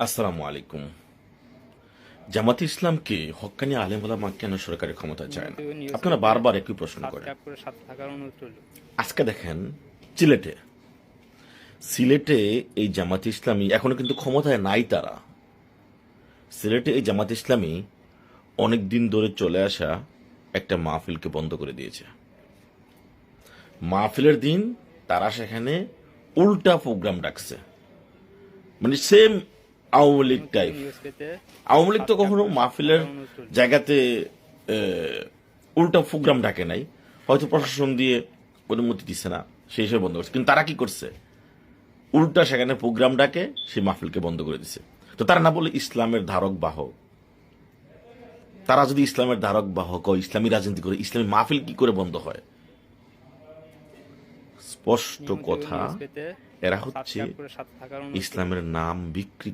আসসালামু আলাইকুম। জামাতে ইসলামকে হক্কানি আলেম ওলামা কেন সরকারি ক্ষমতা চায় না? আপনারা বারবার একই প্রশ্ন করেন। আজকে দেখেন, সিলেটে সিলেটে এই জামাতে ইসলামী এখনো কিন্তু ক্ষমতায় নাই তারা। সিলেটে এই জামাতে ইসলামী অনেক দিন ধরে চলে আসা একটা মাহফিলকে বন্ধ করে দিয়েছে। মাহফিলের দিন তারা সেখানে উল্টা প্রোগ্রাম ডাকছে, মানে সেম আওয়ামী লীগ টাইপ। আওয়ামী লীগ তো কখনো মাহফিলের জায়গাতে উল্টা প্রোগ্রাম ডাকে নাই, হয়তো প্রশাসন দিয়ে অনুমতি দিচ্ছে না, সেই হিসেবে বন্ধ করছে। কিন্তু তারা কি করছে, উল্টা সেখানে প্রোগ্রাম ডাকে সেই মাহফিলকে বন্ধ করে দিছে। তো তারা না বলে ইসলামের ধারক বাহক, তারা যদি ইসলামের ধারক বাহক ও ইসলামী রাজনীতি করে, ইসলামী মাহফিল কি করে বন্ধ হয়? স্পষ্ট কথা, এরা হচ্ছে ইসলামের নাম বিক্রি